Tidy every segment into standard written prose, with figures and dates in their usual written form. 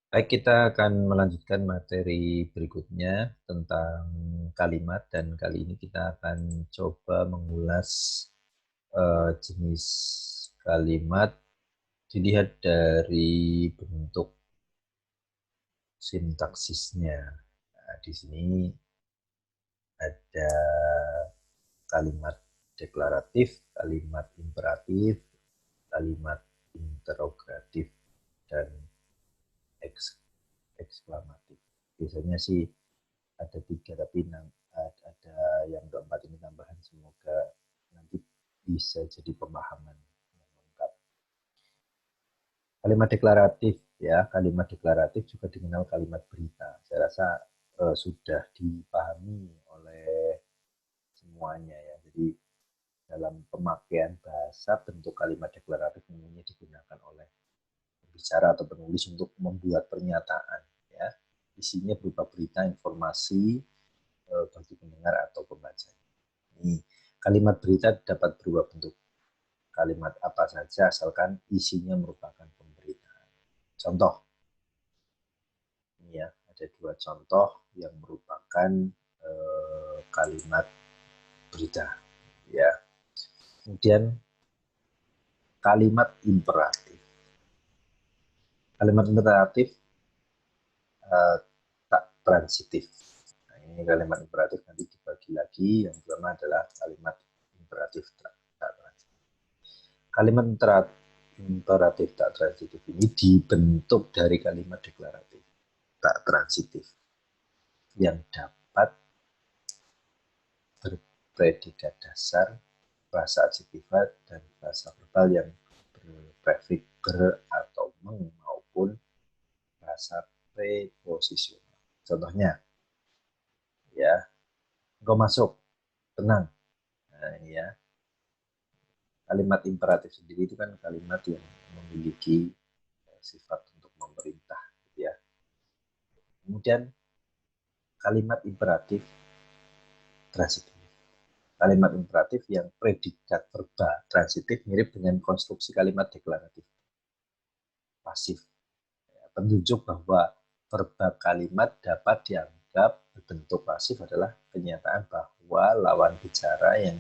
Baik, kita akan melanjutkan materi berikutnya tentang kalimat dan kali ini kita akan coba mengulas jenis kalimat dilihat dari bentuk sintaksisnya. Nah, di sini ada kalimat deklaratif, kalimat imperatif, kalimat interrogatif, dan eksklamatif. Biasanya sih ada 3 tapi ada yang keempat ini tambahan, semoga nanti bisa jadi pemahaman yang lengkap. Kalimat deklaratif, ya, kalimat deklaratif juga dikenal kalimat berita. Saya rasa sudah dipahami oleh semuanya ya. Jadi dalam pemakaian bahasa bentuk kalimat deklaratif umumnya digunakan oleh pembicara atau penulis untuk membuat pernyataan ya. Isinya berupa berita, informasi bagi pendengar atau pembaca. Ini kalimat berita dapat berubah bentuk kalimat apa saja asalkan isinya merupakan pemberitaan. Contoh, ini ya, ada 2 contoh yang merupakan kalimat berita. Ya, kemudian kalimat imperatif. Kalimat imperatif tak transitif. Nah, ini kalimat imperatif nanti dibagi lagi. Yang pertama adalah kalimat imperatif tak transitif. Kalimat imperatif tak transitif ini dibentuk dari kalimat deklaratif tak transitif yang dapat berpredikat dasar, bahasa adjektifat, dan bahasa verbal yang berprefix ber atau meng maupun bahasa preposisional. Contohnya, ya, engkau masuk, tenang. Nah, ini ya, kalimat imperatif sendiri itu kan kalimat yang memiliki sifat untuk memerintah, gitu ya. Kemudian kalimat imperatif transitif. Kalimat imperatif yang predikat verbal transitif mirip dengan konstruksi kalimat deklaratif pasif. Penunjuk bahwa verbal kalimat dapat dianggap berbentuk pasif adalah kenyataan bahwa lawan bicara yang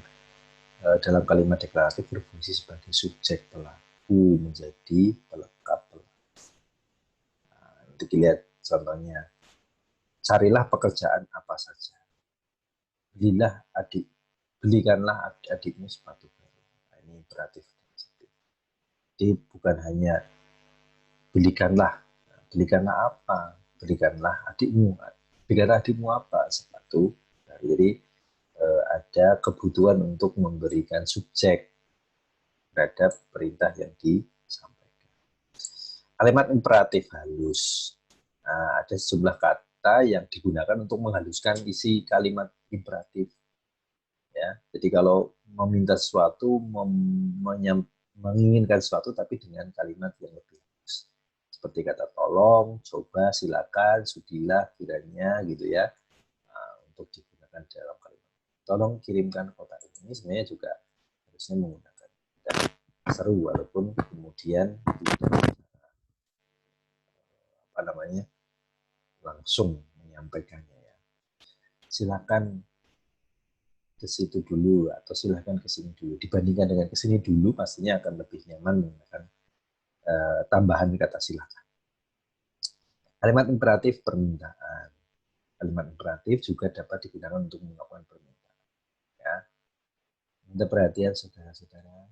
dalam kalimat deklaratif berfungsi sebagai subjek pelaku menjadi pelengkap pelaku. Nah, itu dilihat contohnya. Carilah pekerjaan apa saja. Belikanlah adikmu sepatu baru. Nah, ini imperatif. Jadi bukan hanya belikanlah, belikanlah apa? Belikanlah adikmu. Belikanlah adikmu apa? Sepatu. Nah, jadi ada kebutuhan untuk memberikan subjek terhadap perintah yang disampaikan. Kalimat imperatif halus. Nah, ada sejumlah kata yang digunakan untuk menghaluskan isi kalimat imperatif. Ya, jadi kalau meminta sesuatu, menginginkan sesuatu, tapi dengan kalimat yang lebih halus. Seperti kata tolong, coba, silakan, sudilah, kiranya, gitu ya, untuk digunakan dalam kalimat. Tolong kirimkan kotak ini sebenarnya juga harusnya menggunakan dan seru, walaupun kemudian tidak langsung menyampaikannya ya. Silakan ke situ dulu atau silahkan ke sini dulu. Dibandingkan dengan ke sini dulu, pastinya akan lebih nyaman menggunakan tambahan kata silakan. Kalimat imperatif permintaan. Kalimat imperatif juga dapat digunakan untuk melakukan permintaan. Ya. Minta perhatian saudara-saudara,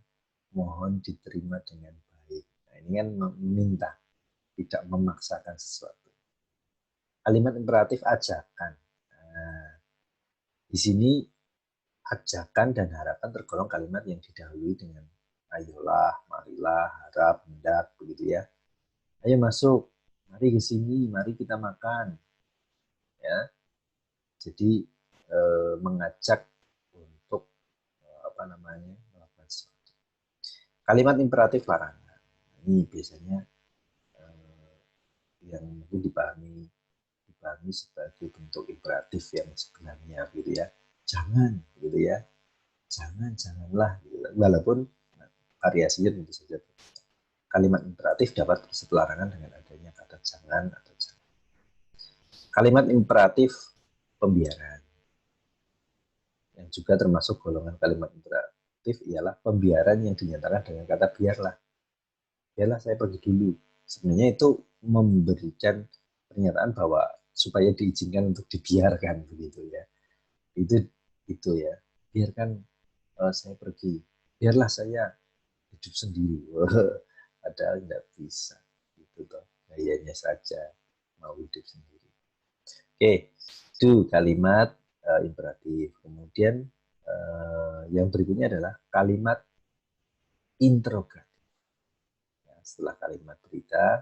mohon diterima dengan baik. Nah, ini kan meminta, tidak memaksakan sesuatu. Kalimat imperatif ajakan. Nah, di sini ajakan dan harapan tergolong kalimat yang didahului dengan ayolah, marilah, harap, hendak, begitu ya. Ayo masuk, mari ke sini, mari kita makan. Ya, jadi mengajak untuk melakukan sesuatu. Kalimat imperatif larangan. Ini biasanya yang mungkin dipahami sebagai bentuk imperatif yang sebenarnya, gitu ya. Jangan, gitu ya. Janganlah, gitu. Walaupun variasinya tentu saja. Kalimat imperatif dapat berlarangan dengan adanya kata jangan atau kalimat imperatif pembiaran. Yang juga termasuk golongan kalimat imperatif ialah pembiaran yang dinyatakan dengan kata biarlah. Biarlah saya pergi dulu. Sebenarnya itu memberikan pernyataan bahwa supaya diizinkan untuk dibiarkan begitu ya. Itu ya. Biarkan saya pergi. Biarlah saya hidup sendiri. Padahal tidak bisa. Itu toh gayanya saja mau hidup sendiri. Oke, itu kalimat imperatif. Kemudian yang berikutnya adalah kalimat interrogatif. Ya, setelah kalimat berita,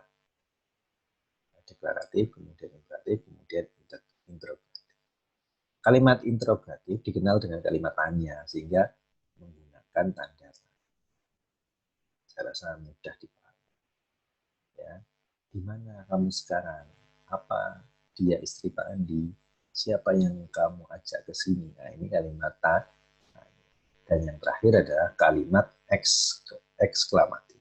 deklaratif, kemudian imperatif, kemudian interrogatif. Kalimat interrogatif dikenal dengan kalimat tanya, sehingga menggunakan tanda tanya. Saya rasa mudah dipahami. Ya, di mana kamu sekarang? Apa dia istri Pak Andi? Siapa yang kamu ajak ke sini? Nah, ini kalimat tanya. Dan yang terakhir adalah kalimat eksklamatif.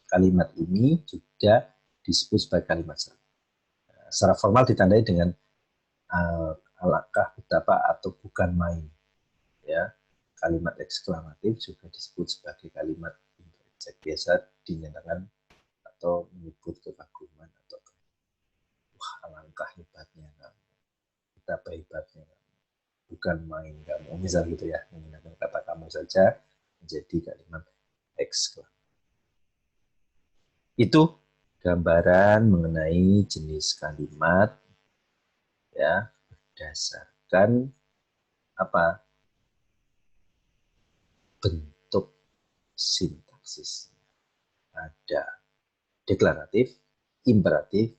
Kalimat ini juga disebut sebagai kalimat seru. Secara formal ditandai dengan alangkah betapa atau bukan main. Ya, kalimat eksklamatif juga disebut sebagai kalimat interjek. Biasa dinyatakan atau menyebut kekaguman atau wah alangkah hebatnya kamu, betapa hebatnya kamu, bukan main kamu, misal gitu ya, menggunakan kata kamu saja menjadi kalimat eksklamatif. Itu gambaran mengenai jenis kalimat ya berdasarkan apa bentuk sintaksisnya. Ada deklaratif, imperatif,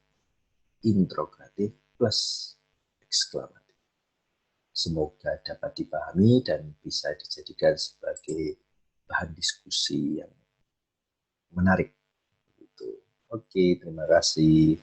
interrogatif plus eksklamatif. Semoga dapat dipahami dan bisa dijadikan sebagai bahan diskusi yang menarik. Oke, terima kasih.